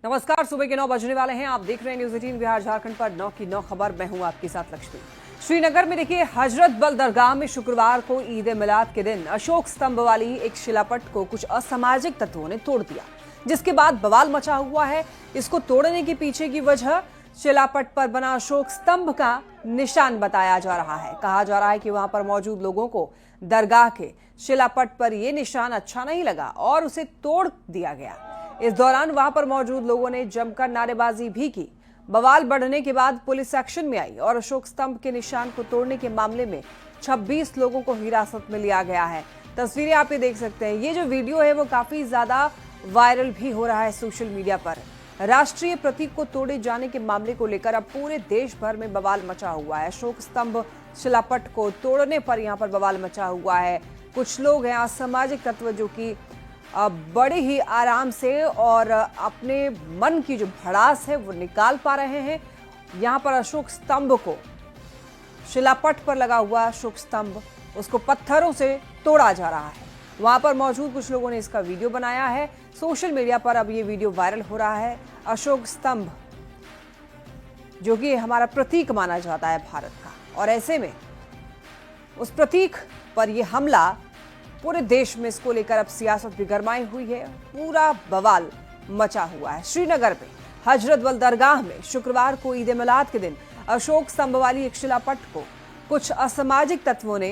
नमस्कार, सुबह के 9 बजने वाले हैं। आप देख रहे हैं न्यूज 18 बिहार झारखंड पर 9 की 9 खबर। मैं हूं आपके साथ लक्ष्मी। श्रीनगर में देखिए, हजरत बल दरगाह में शुक्रवार को ईद मिलाद के दिन अशोक स्तंभ वाली एक शिलापट को कुछ असामाजिक तत्वों ने तोड़ दिया, जिसके बाद बवाल मचा हुआ है। इसको तोड़ने के पीछे की वजह शिलापट पर बना अशोक स्तंभ का निशान बताया जा रहा है। कहा जा रहा है कि वहां पर मौजूद लोगों को दरगाह के शिलापट पर यह निशान अच्छा नहीं लगा और उसे तोड़ दिया गया। इस दौरान वहां पर मौजूद लोगों ने जमकर नारेबाजी भी की। बवाल बढ़ने के बाद पुलिस एक्शन में आई और अशोक स्तंभ के निशान को तोड़ने के मामले में 26 लोगों को हिरासत में लिया गया है। तस्वीरें आप ये देख सकते हैं। ये जो वीडियो है वो काफी ज्यादा वायरल भी हो रहा है सोशल मीडिया पर। राष्ट्रीय प्रतीक को तोड़े जाने के मामले को लेकर अब पूरे देश भर में बवाल मचा हुआ है। अशोक स्तंभ शिलापट को तोड़ने पर यहाँ पर बवाल मचा हुआ है। कुछ लोग हैं असामाजिक तत्व जो कि बड़े ही आराम से और अपने मन की जो भड़ास है वो निकाल पा रहे हैं। यहाँ पर अशोक स्तंभ को, शिलापट पर लगा हुआ अशोक स्तंभ, उसको पत्थरों से तोड़ा जा रहा है। वहां पर मौजूद कुछ लोगों ने इसका वीडियो बनाया है। सोशल मीडिया पर अब ये वीडियो वायरल हो रहा है। अशोक स्तंभ जो कि हमारा प्रतीक माना जाता है भारत का, और ऐसे में उस प्रतीक पर यह हमला, पूरे देश में इसको लेकर अब सियासत भी गरमाई हुई है। पूरा बवाल मचा हुआ है। श्रीनगर में हजरत बल दरगाह में शुक्रवार को ईद मिलाद के दिन अशोक स्तंभ वाली एक शिलापट को कुछ असामाजिक तत्वों ने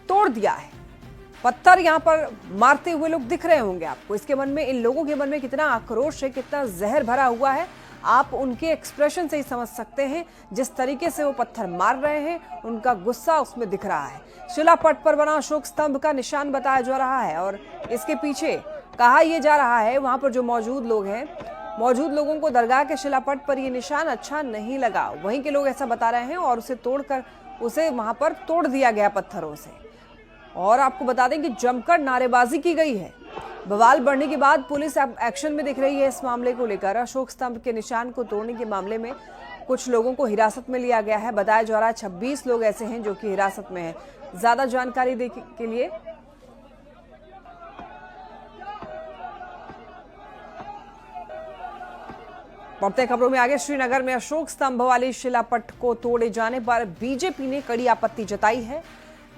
तोड़ दिया है। पत्थर यहां पर मारते हुए लोग दिख रहे होंगे आपको। इसके मन में, इन लोगों के मन में कितना आक्रोश है, कितना जहर भरा हुआ है, आप उनके एक्सप्रेशन से ही समझ सकते हैं। जिस तरीके से वो पत्थर मार रहे हैं, उनका गुस्सा उसमें दिख रहा है। शिलापट पर बना अशोक स्तंभ का निशान बताया जा रहा है और इसके पीछे कहा यह जा रहा है, वहां पर जो मौजूद लोग हैं, मौजूद लोगों को दरगाह के शिलापट पर यह निशान अच्छा नहीं लगा। वहीं के लोग ऐसा बता रहे हैं और उसे तोड़कर उसे वहां पर तोड़ दिया गया पत्थरों से। और आपको बता दें कि जमकर नारेबाजी की गई है। बवाल बढ़ने के बाद पुलिस अब एक्शन में दिख रही है इस मामले को लेकर। अशोक स्तंभ के निशान को तोड़ने के मामले में कुछ लोगों को हिरासत में लिया गया है। बताया जा रहा है 26 लोग ऐसे हैं जो कि हिरासत में हैं। ज्यादा जानकारी देने के लिए बढ़ते खबरों में आगे। श्रीनगर में अशोक स्तंभ वाली शिलापट को तोड़े जाने पर बीजेपी ने कड़ी आपत्ति जताई है।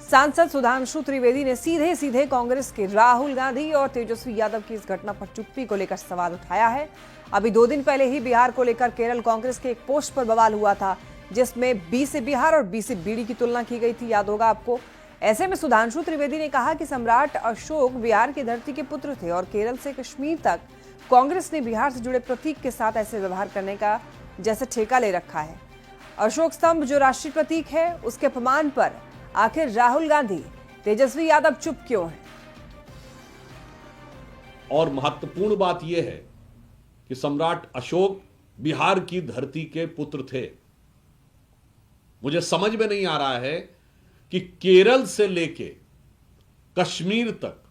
सांसद सुधांशु त्रिवेदी ने सीधे सीधे कांग्रेस के राहुल गांधी और तेजस्वी यादव की इस घटना पर चुप्पी को लेकर सवाल उठाया है। अभी 2 दिन पहले ही बिहार को लेकर केरल कांग्रेस के एक पोस्ट पर बवाल हुआ था, जिसमें बी से बिहार और बी से बीडी की तुलना की गई थी, याद होगा आपको। ऐसे में सुधांशु त्रिवेदी ने कहा कि सम्राट अशोक बिहार की धरती के पुत्र थे और केरल से कश्मीर तक कांग्रेस ने बिहार से जुड़े प्रतीक के साथ ऐसे व्यवहार करने का जैसे ठेका ले रखा है। अशोक स्तंभ जो राष्ट्रीय प्रतीक है, उसके अपमान पर आखिर राहुल गांधी, तेजस्वी यादव चुप क्यों हैं? और महत्वपूर्ण बात यह है कि सम्राट अशोक बिहार की धरती के पुत्र थे। मुझे समझ में नहीं आ रहा है कि केरल से लेके कश्मीर तक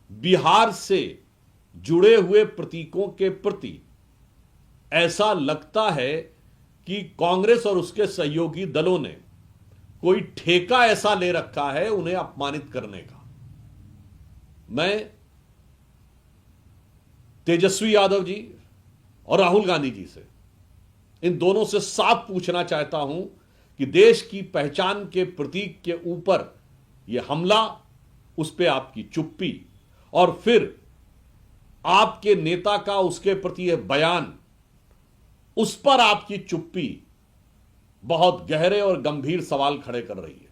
बिहार से जुड़े हुए प्रतीकों के प्रति ऐसा लगता है कि कांग्रेस और उसके सहयोगी दलों ने कोई ठेका ऐसा ले रखा है उन्हें अपमानित करने का। मैं तेजस्वी यादव जी और राहुल गांधी जी से, इन दोनों से साफ पूछना चाहता हूं कि देश की पहचान के प्रतीक के ऊपर यह हमला, उस पर आपकी चुप्पी, और फिर आपके नेता का उसके प्रति यह बयान, उस पर आपकी चुप्पी बहुत गहरे और गंभीर सवाल खड़े कर रही है।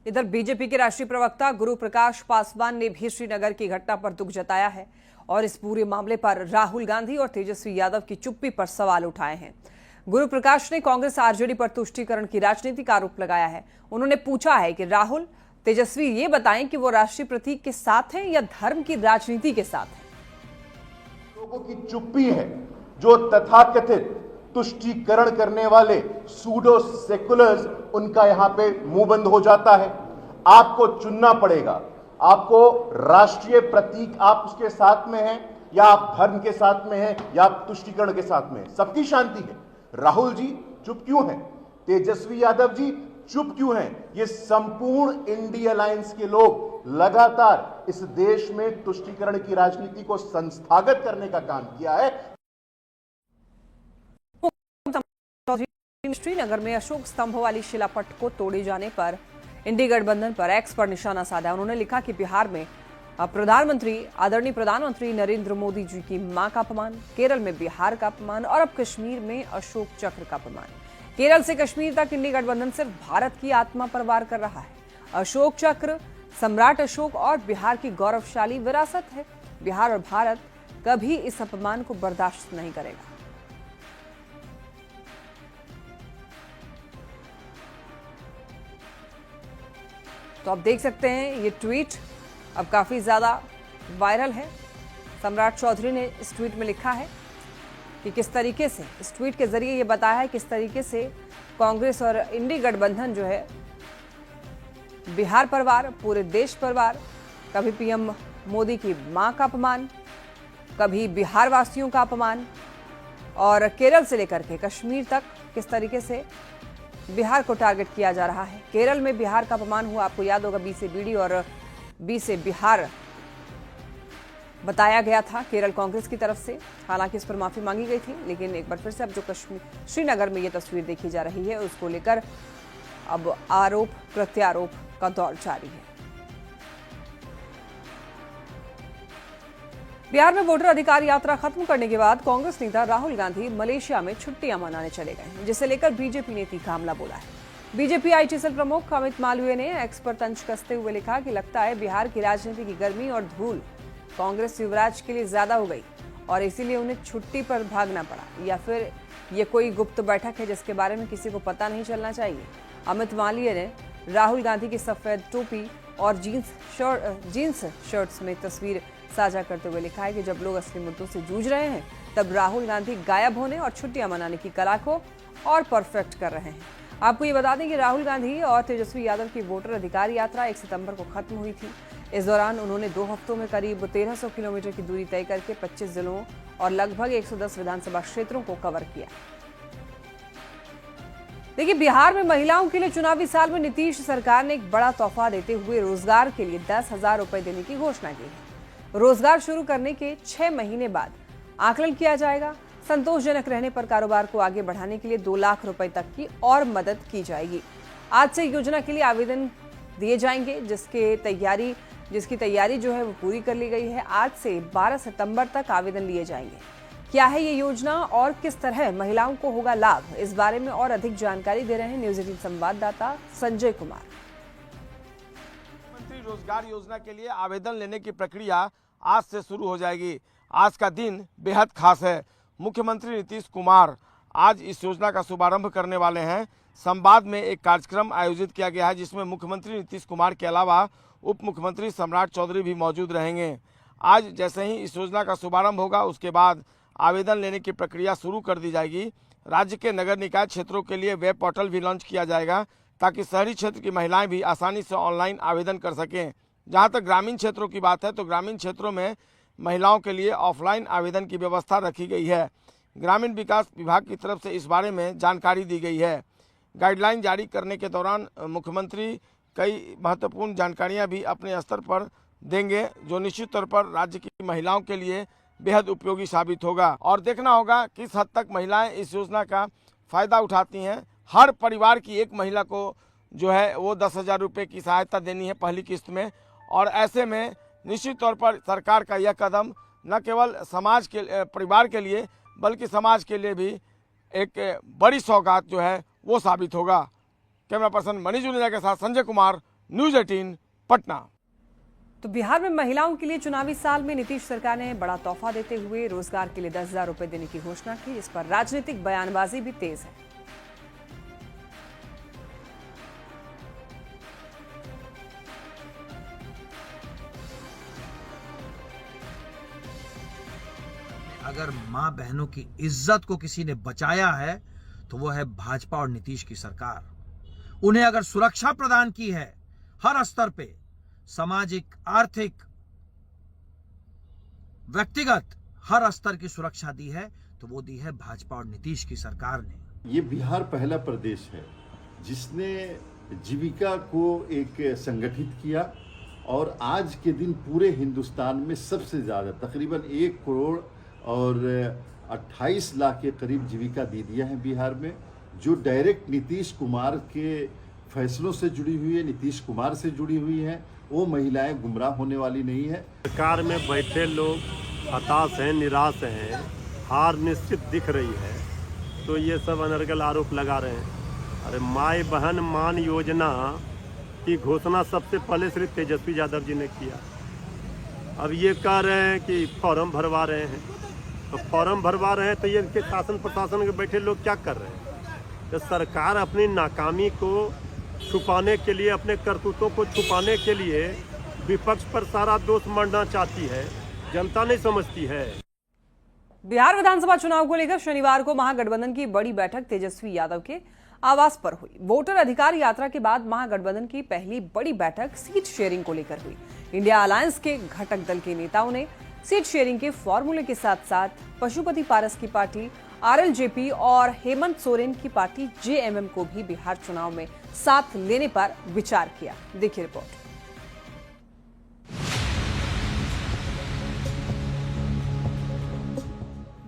इधर बीजेपी के राष्ट्रीय प्रवक्ता गुरु प्रकाश पासवान ने भी श्रीनगर की घटना पर दुख जताया है और इस पूरे मामले पर राहुल गांधी और तेजस्वी यादव की चुप्पी पर सवाल उठाए हैं। गुरु प्रकाश ने कांग्रेस आरजेडी पर तुष्टीकरण की राजनीति का आरोप लगाया है। उन्होंने पूछा है कि राहुल, तेजस्वी ये बताएं कि वो राष्ट्रीय प्रतीक के साथ हैं या धर्म की राजनीति के साथ हैं। लोगों की चुप्पी है जो तथाकथित तुष्टीकरण करने वाले सूडो सेकुलर्स, उनका यहां पे मुंह बंद हो जाता है। आपको चुनना पड़ेगा, आपको राष्ट्रीय प्रतीक, आप उसके साथ में हैं या आप धर्म के साथ में हैं या आप तुष्टीकरण के साथ में हैं। सबकी शांति है। राहुल जी चुप क्यों हैं? तेजस्वी यादव जी चुप क्यों हैं? ये संपूर्ण इंडिया अलायंस के लोग लगातार इस देश में तुष्टीकरण की राजनीति को संस्थागत करने का काम किया है। श्रीनगर में अशोक स्तंभ वाली शिलापट को तोड़े जाने पर इंडी गठबंधन पर एक्स पर निशाना साधा। उन्होंने लिखा कि बिहार में आदरणीय प्रधानमंत्री नरेंद्र मोदी जी की मां का अपमान, केरल में बिहार का अपमान और अब कश्मीर में अशोक चक्र का अपमान। केरल से कश्मीर तक इंडी गठबंधन सिर्फ भारत की आत्मा पर वार कर रहा है। अशोक चक्र सम्राट अशोक और बिहार की गौरवशाली विरासत है। बिहार और भारत कभी इस अपमान को बर्दाश्त नहीं करेगा। तो आप देख सकते हैं ये ट्वीट अब काफी ज्यादा वायरल है। सम्राट चौधरी ने इस ट्वीट में लिखा है कि किस तरीके से, इस ट्वीट के जरिए ये बताया है किस तरीके से कांग्रेस और इंडी गठबंधन जो है बिहार पर वार, पूरे देश पर वार, कभी पीएम मोदी की मां का अपमान, कभी बिहार वासियों का अपमान और केरल से लेकर के कश्मीर तक किस तरीके से बिहार को टारगेट किया जा रहा है। केरल में बिहार का अपमान हुआ, आपको याद होगा, बी से बीडी और बी से बिहार बताया गया था केरल कांग्रेस की तरफ से। हालांकि इस पर माफी मांगी गई थी, लेकिन एक बार फिर से अब जो कश्मीर श्रीनगर में ये तस्वीर देखी जा रही है उसको लेकर अब आरोप प्रत्यारोप का दौर जारी है। बिहार में वोटर अधिकार यात्रा खत्म करने के बाद कांग्रेस नेता राहुल गांधी मलेशिया में छुट्टियां मनाने चले गए, जिसे लेकर बीजेपी ने तीखा हमला बोला है। बीजेपी आईटी सेल प्रमुख अमित मालवीय ने एक्स पर तंज कसते हुए लिखा कि लगता है बिहार की राजनीति की गर्मी और धूल कांग्रेस युवराज के लिए ज्यादा हो गई और इसीलिए उन्हें छुट्टी पर भागना पड़ा, या फिर ये कोई गुप्त बैठक है जिसके बारे में किसी को पता नहीं चलना चाहिए। अमित मालवीय ने राहुल गांधी की सफेद टोपी और जीन्स शर्ट्स में तस्वीर साझा करते हुए लिखा है कि जब लोग असली मुद्दों से जूझ रहे हैं तब राहुल गांधी गायब होने और छुट्टियां मनाने की कला को और परफेक्ट कर रहे हैं। आपको ये बता दें कि राहुल गांधी और तेजस्वी यादव की वोटर अधिकार यात्रा 1 सितंबर को खत्म हुई थी। इस दौरान उन्होंने 2 हफ्तों में करीब 1300 किलोमीटर की दूरी तय करके 25 जिलों और लगभग 110 विधानसभा क्षेत्रों को कवर किया। देखिए, बिहार में महिलाओं के लिए चुनावी साल में नीतीश सरकार ने एक बड़ा तोहफा देते हुए रोजगार के लिए 10,000 रुपए देने की घोषणा की है। रोजगार शुरू करने के 6 महीने बाद आकलन किया जाएगा। संतोषजनक रहने पर कारोबार को आगे बढ़ाने के लिए 2 लाख रुपए तक की और मदद की जाएगी। आज से योजना के लिए आवेदन दिए जाएंगे, जिसकी तैयारी जो है वो पूरी कर ली गई है। आज से 12 सितंबर तक आवेदन लिए जाएंगे। क्या है ये योजना और किस तरह महिलाओं को होगा लाभ, इस बारे में और अधिक जानकारी दे रहे हैं न्यूज 18 संवाददाता संजय कुमार। मुख्यमंत्री रोजगार योजना के लिए आवेदन लेने की प्रक्रिया आज से शुरू हो जाएगी। आज का दिन बेहद खास है। मुख्यमंत्री नीतीश कुमार आज इस योजना का शुभारंभ करने वाले हैं। संवाद में एक कार्यक्रम आयोजित किया गया है जिसमें मुख्यमंत्री नीतीश कुमार के अलावा उप मुख्यमंत्री सम्राट चौधरी भी मौजूद रहेंगे। आज जैसे ही इस योजना का शुभारंभ होगा उसके बाद आवेदन लेने की प्रक्रिया शुरू कर दी जाएगी। राज्य के नगर निकाय क्षेत्रों के लिए वेब पोर्टल भी लॉन्च किया जाएगा ताकि शहरी क्षेत्र की महिलाएं भी आसानी से ऑनलाइन आवेदन कर सकें। जहां तक ग्रामीण क्षेत्रों की बात है तो ग्रामीण क्षेत्रों में महिलाओं के लिए ऑफलाइन आवेदन की व्यवस्था रखी गई है। ग्रामीण विकास विभाग की तरफ से इस बारे में जानकारी दी गई है। गाइडलाइन जारी करने के दौरान मुख्यमंत्री कई महत्वपूर्ण जानकारियां भी अपने स्तर पर देंगे, जो निश्चित तौर पर राज्य की महिलाओं के लिए बेहद उपयोगी साबित होगा। और देखना होगा किस हद तक महिलाएं इस योजना का फायदा उठाती हैं। हर परिवार की एक महिला को जो है वो 10,000 रुपये की सहायता देनी है पहली किस्त में, और ऐसे में निश्चित तौर पर सरकार का यह कदम न केवल समाज के परिवार के लिए बल्कि समाज के लिए भी एक बड़ी सौगात जो है वो साबित होगा। कैमरा पर्सन मनीष जुनेजा के साथ संजय कुमार, न्यूज 18 पटना। तो बिहार में महिलाओं के लिए चुनावी साल में नीतीश सरकार ने बड़ा तोहफा देते हुए रोजगार के लिए 10,000 रुपए देने की घोषणा की। इस पर राजनीतिक बयानबाजी भी तेज है। अगर मां बहनों की इज्जत को किसी ने बचाया है तो वो है भाजपा और नीतीश की सरकार। उन्हें अगर सुरक्षा प्रदान की है हर स्तर पे, सामाजिक, आर्थिक, व्यक्तिगत हर स्तर की सुरक्षा दी है तो वो दी है भाजपा और नीतीश की सरकार ने। ये बिहार पहला प्रदेश है जिसने जीविका को एक संगठित किया और आज के दिन पूरे हिंदुस्तान में सबसे ज़्यादा तकरीबन 1 करोड़ और 28 लाख के करीब जीविका दीदियाँ हैं बिहार में, जो डायरेक्ट नीतीश कुमार के फैसलों से जुड़ी हुई है, नीतीश कुमार से जुड़ी हुई हैं। वो महिलाएं गुमराह होने वाली नहीं है। सरकार में बैठे लोग हताश हैं, निराश हैं, हार निश्चित दिख रही है, तो ये सब अनर्गल आरोप लगा रहे हैं। अरे माई बहन मान योजना की घोषणा सबसे पहले श्री तेजस्वी यादव जी ने किया। अब ये कह रहे हैं कि फॉर्म भरवा रहे हैं, तो फॉर्म भरवा रहे हैं तो ये इनके शासन प्रशासन के बैठे लोग क्या कर रहे हैं? तो सरकार अपनी नाकामी को छुपाने के लिए, अपने करतूतों को छुपाने के लिए विपक्ष पर सारा दोष मढ़ना चाहती है, जनता नहीं समझती है। बिहार विधानसभा चुनाव को लेकर शनिवार को महागठबंधन की बड़ी बैठक तेजस्वी यादव के आवास पर हुई। वोटर अधिकार यात्रा के बाद महागठबंधन की पहली बड़ी बैठक सीट शेयरिंग को लेकर हुई। इंडिया अलायंस के घटक दल के नेताओं ने सीट शेयरिंग के फॉर्मूले के साथ साथ पशुपति पारस की पार्टी आरएलजेपी और हेमंत सोरेन की पार्टी जेएमएम को भी बिहार चुनाव में साथ लेने पर विचार किया। देखिए रिपोर्ट।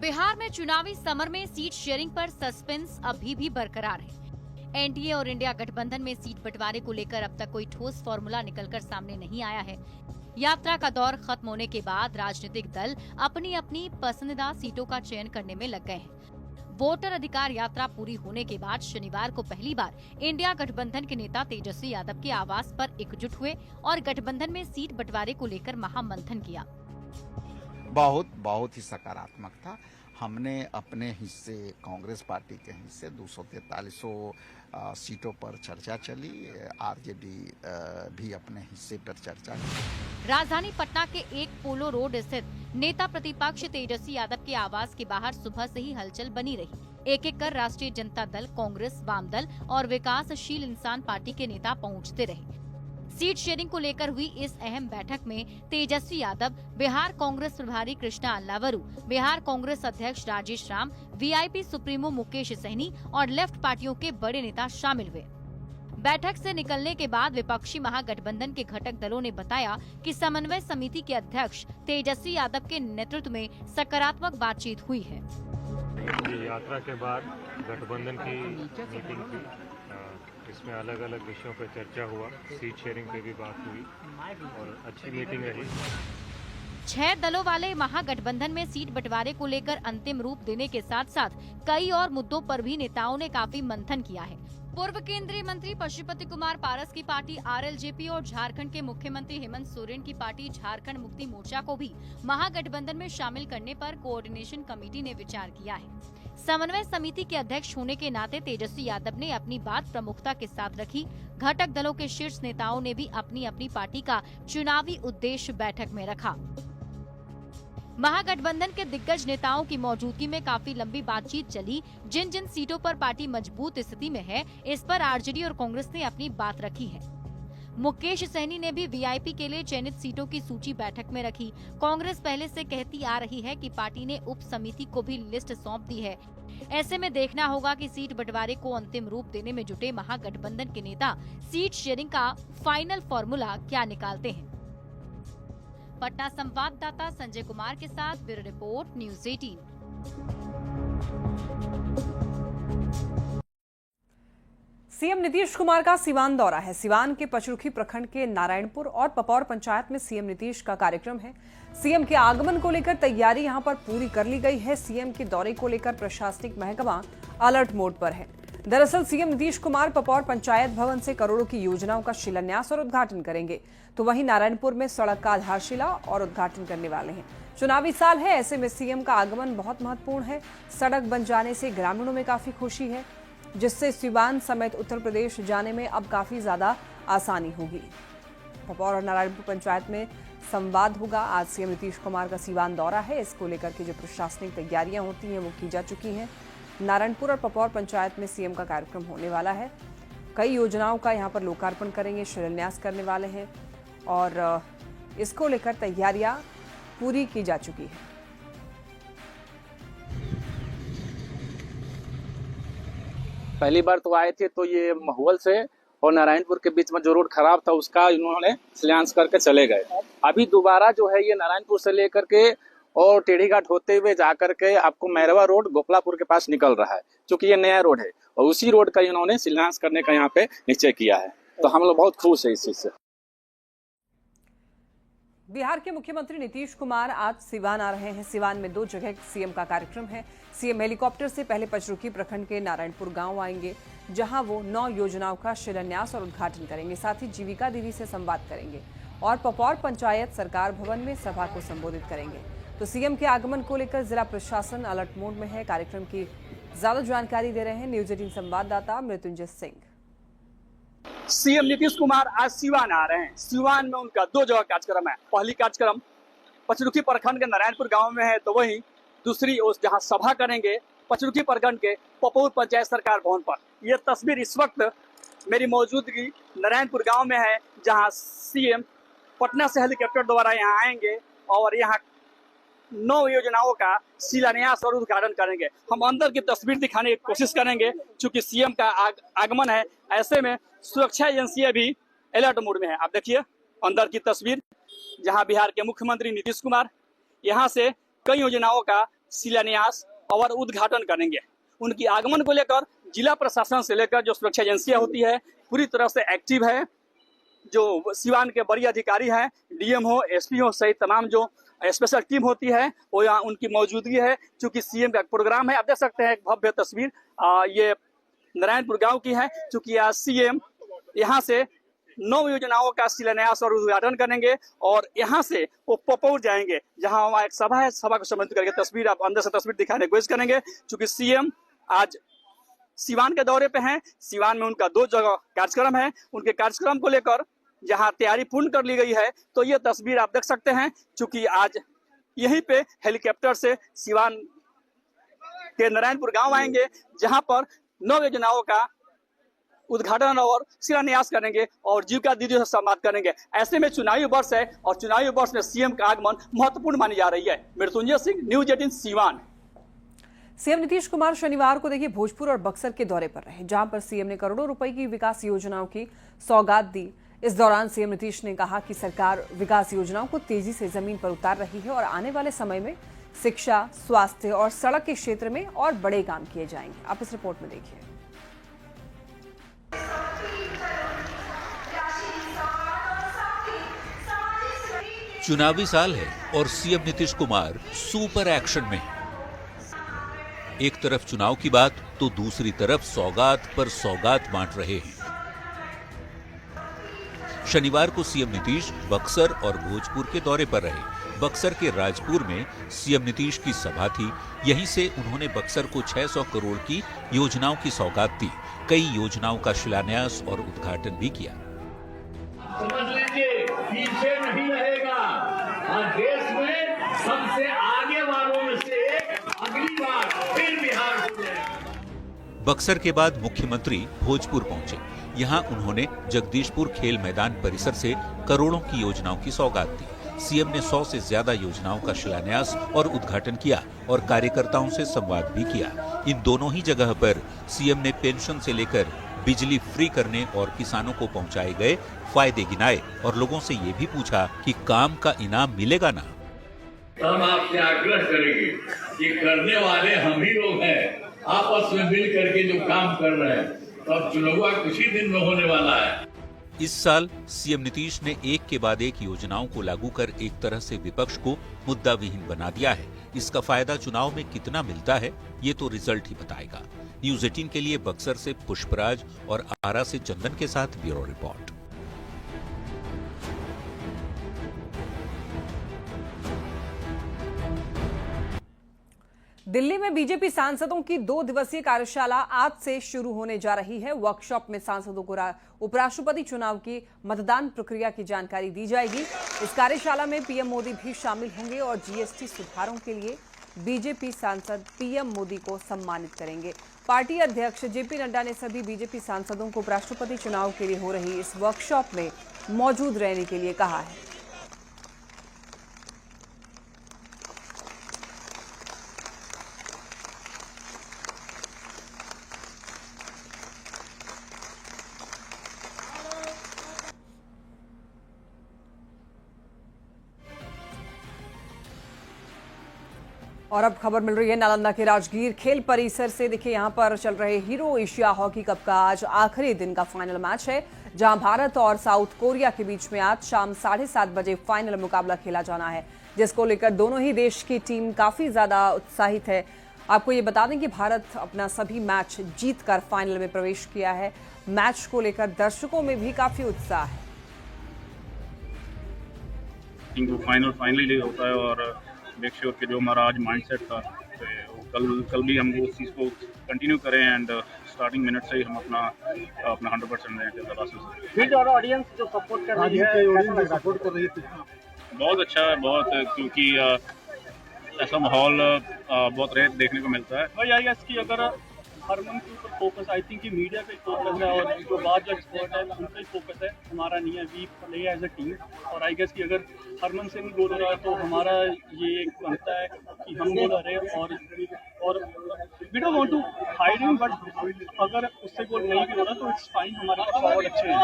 बिहार में चुनावी समर में सीट शेयरिंग पर सस्पेंस अभी भी बरकरार है। एनडीए और इंडिया गठबंधन में सीट बंटवारे को लेकर अब तक कोई ठोस फॉर्मूला निकलकर सामने नहीं आया है। यात्रा का दौर खत्म होने के बाद राजनीतिक दल अपनी अपनी पसंदीदा सीटों का चयन करने में लग गए हैं। वोटर अधिकार यात्रा पूरी होने के बाद शनिवार को पहली बार इंडिया गठबंधन के नेता तेजस्वी यादव के आवास पर एकजुट हुए और गठबंधन में सीट बंटवारे को लेकर महामंथन किया। बहुत ही सकारात्मक था। हमने अपने हिस्से, कांग्रेस पार्टी के हिस्से 243 सीटों पर चर्चा चली। आरजेडी भी अपने हिस्से पर चर्चा की। राजधानी पटना के एक पोलो रोड स्थित नेता प्रतिपक्ष तेजस्वी यादव के आवास के बाहर सुबह से ही हलचल बनी रही। एक एक कर राष्ट्रीय जनता दल, कांग्रेस, वाम दल और विकासशील इंसान पार्टी के नेता पहुंचते रहे। सीट शेयरिंग को लेकर हुई इस अहम बैठक में तेजस्वी यादव, बिहार कांग्रेस प्रभारी कृष्णा अल्लावरू, बिहार कांग्रेस अध्यक्ष राजेश राम, वीआईपी सुप्रीमो मुकेश सहनी और लेफ्ट पार्टियों के बड़े नेता शामिल हुए। बैठक से निकलने के बाद विपक्षी महागठबंधन के घटक दलों ने बताया कि समन्वय समिति के अध्यक्ष तेजस्वी यादव के नेतृत्व में सकारात्मक बातचीत हुई है। यात्रा के बाद गठबंधन की मीटिंग थी, इसमें अलग अलग विषयों पर चर्चा हुआ, सीट शेयरिंग पे भी बात हुई और अच्छी मीटिंग रही। 6 दलों वाले महागठबंधन में सीट बंटवारे को लेकर अंतिम रूप देने के साथ साथ कई और मुद्दों पर भी नेताओं ने काफी मंथन किया है। पूर्व केंद्रीय मंत्री पशुपति कुमार पारस की पार्टी आरएलजेपी और झारखंड के मुख्यमंत्री हेमंत सोरेन की पार्टी झारखंड मुक्ति मोर्चा को भी महागठबंधन में शामिल करने पर कोऑर्डिनेशन कमेटी ने विचार किया है। समन्वय समिति के अध्यक्ष होने के नाते तेजस्वी यादव ने अपनी बात प्रमुखता के साथ रखी। घटक दलों के शीर्ष नेताओं ने भी अपनी अपनी पार्टी का चुनावी उद्देश्य बैठक में रखा। महागठबंधन के दिग्गज नेताओं की मौजूदगी में काफी लंबी बातचीत चली। जिन जिन सीटों पर पार्टी मजबूत स्थिति में है, इस पर आरजेडी और कांग्रेस ने अपनी बात रखी है। मुकेश सहनी ने भी वीआईपी के लिए चयनित सीटों की सूची बैठक में रखी। कांग्रेस पहले से कहती आ रही है कि पार्टी ने उप समिति को भी लिस्ट सौंप दी है। ऐसे में देखना होगा कि सीट बंटवारे को अंतिम रूप देने में जुटे महागठबंधन के नेता सीट शेयरिंग का फाइनल फॉर्मूला क्या निकालते हैं। पटना संवाददाता संजय कुमार के साथ bureau report, news 18। CM Nitish Kumar का सीवान दौरा है। सीवान के पचरुखी प्रखंड के नारायणपुर और पपौर पंचायत में सीएम नीतीश का कार्यक्रम है। सीएम के आगमन को लेकर तैयारी यहां पर पूरी कर ली गई है। सीएम के दौरे को लेकर प्रशासनिक महकमा अलर्ट मोड पर है। दरअसल सीएम नीतीश कुमार पपौर पंचायत भवन से करोड़ों की योजनाओं का शिलान्यास और उद्घाटन करेंगे, तो वहीं नारायणपुर में सड़क का आधारशिला और उद्घाटन करने वाले हैं। चुनावी साल है, ऐसे में सीएम का आगमन बहुत महत्वपूर्ण है। सड़क बन जाने से ग्रामीणों में काफी खुशी है, जिससे सीवान समेत उत्तर प्रदेश जाने में अब काफी ज्यादा आसानी होगी। पपौर और नारायणपुर पंचायत में संवाद होगा। आज सीएम नीतीश कुमार का सीवान दौरा है, इसको लेकर के जो प्रशासनिक तैयारियां होती हैं वो की जा चुकी हैं। नारायणपुर और पपौर पंचायत में सीएम का कार्यक्रम होने वाला है। कई योजनाओं का यहां पर लोकार्पण करेंगे, शिलान्यास करने वाले हैं और इसको लेकर तैयारियां पूरी की जा चुकी है। पहली बार तो आए थे तो ये महुअल से और नारायणपुर के बीच में जो रोड खराब था उसका इन्होंने शिलान्यास करके चले गए। अभी दोबारा जो है ये नारायणपुर से लेकर के और टेढ़ी घाट होते हुए जाकर के आपको मैरवा रोड गोपलापुर के पास निकल रहा है, क्योंकि ये नया रोड है और उसी रोड का इन्होंने शिलान्यास करने का यहाँ पे निश्चय किया है। तो हम लोग बहुत खुश है इस चीज से। बिहार के मुख्यमंत्री नीतीश कुमार आज सिवान आ रहे हैं। सिवान में 2 जगह सीएम का कार्यक्रम है। सीएम हेलीकॉप्टर से पहले पचरुखी प्रखंड के नारायणपुर गांव आएंगे, जहां वो 9 योजनाओं का शिलान्यास और उद्घाटन करेंगे। साथ ही जीविका दीदी से संवाद करेंगे और पपौर पंचायत सरकार भवन में सभा को संबोधित करेंगे। तो सीएम के आगमन को लेकर जिला प्रशासन अलर्ट मोड में है। कार्यक्रम की ज्यादा जानकारी दे रहे हैं न्यूज 18 संवाददाता मृत्युंजय सिंह। सीएम नीतीश कुमार आज सिवान आ रहे हैं। सिवान में उनका 2 जगह कार्यक्रम है। पहली कार्यक्रम पचरुखी प्रखंड के नारायणपुर गांव में है, तो वहीं दूसरी ओर जहां सभा करेंगे पचरुखी प्रखंड के पपौर पंचायत सरकार भवन पर। यह तस्वीर इस वक्त मेरी मौजूदगी नारायणपुर गांव में है, जहां सीएम पटना से हेलीकॉप्टर द्वारा यहां आएंगे और यहां 9 योजनाओं का शिलान्यास और उद्घाटन करेंगे। हम अंदर की तस्वीर दिखाने की कोशिश करेंगे, क्योंकि सीएम का आगमन है। ऐसे में सुरक्षा एजेंसियां भी अलर्ट मोड में है। आप देखिए अंदर की तस्वीर, जहां बिहार के मुख्यमंत्री नीतीश कुमार यहां से कई योजनाओं का शिलान्यास और उद्घाटन करेंगे। उनकी आगमन को लेकर जिला प्रशासन से लेकर जो सुरक्षा एजेंसियां होती है पूरी तरह से एक्टिव है। जो सिवान के बड़ी अधिकारी हैं, डीएम हो, एसपी हो सहित तमाम जो स्पेशल टीम होती है वो यहाँ उनकी मौजूदगी है, क्योंकि सीएम का प्रोग्राम है। आप देख सकते हैं एक भव्य तस्वीर ये नारायणपुर गांव की है, क्योंकि आज सीएम यहाँ से 9 योजनाओं का शिलान्यास और उद्घाटन करेंगे और यहाँ से वो पपौर जाएंगे, जहाँ वहाँ एक सभा है। सभा को संबोधित करके तस्वीर आप अंदर से तस्वीर दिखाने की कोशिश करेंगे, क्योंकि सीएम आज सिवान के दौरे पे हैं। सिवान में उनका 2 जगह कार्यक्रम है। उनके कार्यक्रम को लेकर जहां तैयारी पूर्ण कर ली गई है, तो ये तस्वीर आप देख सकते हैं, क्योंकि आज यहीं पे हेलीकॉप्टर से सिवान के नारायणपुर गांव आएंगे, जहां पर 9 योजनाओं का उद्घाटन और शिलान्यास करेंगे और जीविका दीदी से संवाद करेंगे। ऐसे में चुनावी वर्ष है और चुनावी वर्ष में सीएम का आगमन महत्वपूर्ण मानी जा रही है। मृत्युंजय सिंह, न्यूज 18 सिवान। सीएम नीतीश कुमार शनिवार को देखिए भोजपुर और बक्सर के दौरे पर रहे, जहां पर सीएम ने करोड़ों रुपए की विकास योजनाओं की सौगात दी। इस दौरान सीएम नीतीश ने कहा कि सरकार विकास योजनाओं को तेजी से जमीन पर उतार रही है और आने वाले समय में शिक्षा, स्वास्थ्य और सड़क के क्षेत्र में और बड़े काम किए जाएंगे। आप इस रिपोर्ट में देखिए। चुनावी साल है और CM Nitish Kumar super action में है। एक तरफ चुनाव की बात तो दूसरी तरफ सौगात पर सौगात बांट रहे हैं। शनिवार को सीएम नीतीश बक्सर और भोजपुर के दौरे पर रहे। बक्सर के राजपुर में सीएम नीतीश की सभा थी। यहीं से उन्होंने बक्सर को 600 करोड़ की योजनाओं की सौगात दी। कई योजनाओं का शिलान्यास और उद्घाटन भी किया। समझ लीजिए पीछे नहीं रहेगा और देश में सबसे आगे वालों में से अगली बार फिर बिहार हो जाएगा। बक्सर के बाद मुख्यमंत्री भोजपुर पहुंचे। यहां उन्होंने जगदीशपुर खेल मैदान परिसर से करोड़ों की योजनाओं की सौगात दी। सीएम ने 100 से ज्यादा योजनाओं का शिलान्यास और उद्घाटन किया और कार्यकर्ताओं से संवाद भी किया। इन दोनों ही जगह पर सीएम ने पेंशन से लेकर बिजली फ्री करने और किसानों को पहुंचाए गए फायदे गिनाए और लोगों से ये भी पूछा कि काम का इनाम मिलेगा ना। हम आपसे आग्रह करेंगे कि करने वाले हम ही लोग हैं, आपस में मिल करके जो काम कर रहे हैं, तब चुनाव कुछ ही दिन में होने वाला है। इस साल सीएम नीतीश ने एक के बाद एक योजनाओं को लागू कर एक तरह से विपक्ष को मुद्दा विहीन बना दिया है। इसका फायदा चुनाव में कितना मिलता है, ये तो रिजल्ट ही बताएगा। न्यूज 18 के लिए बक्सर से पुष्पराज और आरा से चंदन के साथ ब्यूरो रिपोर्ट। दिल्ली में बीजेपी सांसदों की 2 दिवसीय कार्यशाला आज से शुरू होने जा रही है। वर्कशॉप में सांसदों को उपराष्ट्रपति चुनाव की मतदान प्रक्रिया की जानकारी दी जाएगी। इस कार्यशाला में पीएम मोदी भी शामिल होंगे और जीएसटी सुधारों के लिए बीजेपी सांसद पीएम मोदी को सम्मानित करेंगे। पार्टी अध्यक्ष जेपी नड्डा ने सभी बीजेपी सांसदों को उपराष्ट्रपति चुनाव के लिए हो रही इस वर्कशॉप में मौजूद रहने के लिए कहा है। और अब खबर मिल रही है नालंदा के राजगीर खेल परिसर से। देखिए यहाँ पर चल रहे हीरो एशिया हॉकी कप का आज आखिरी दिन का फाइनल मैच है, जहां भारत और साउथ कोरिया के बीच में आज शाम 7:30 बजे फाइनल मुकाबला खेला जाना है, जिसको लेकर दोनों ही देश की टीम काफी ज्यादा उत्साहित है। आपको ये बता दें कि भारत अपना सभी मैच जीतकर फाइनल में प्रवेश किया है। मैच को लेकर दर्शकों में भी काफी उत्साह है। फाइनली होता है और मेक श्योर कि जो हमारा आज माइंडसेट था तो कल भी हम उस चीज़ को कंटिन्यू करें एंड स्टार्टिंग मिनट से ही हम अपना 100% दें। ऑडियंस जो सपोर्ट कर रही है बहुत अच्छा है, बहुत, क्योंकि ऐसा माहौल बहुत रेयर देखने को मिलता है। भाई आई गेस कि अगर हरमन के ऊपर फोकस, आई थिंक कि मीडिया पे फोकस है और जो बाहर जो एक्सपर्ट है उनका ही फोकस है, हमारा नहीं है। We play as a team और आई गेस कि अगर हरमन सिंह गोल हो रहा है तो हमारा ये बनता है कि हम गोल आ रहे हैं और we don't want to hide him, but अगर उससे गोल नहीं भी हो रहा तो इट्स फाइन, हमारे फॉरवर्ड अच्छे हैं।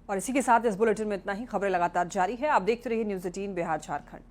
और इसी के साथ इस बुलेटिन में इतना ही। खबरें लगातार जारी है, आप देखते रहिए न्यूज़ 18 बिहार झारखंड।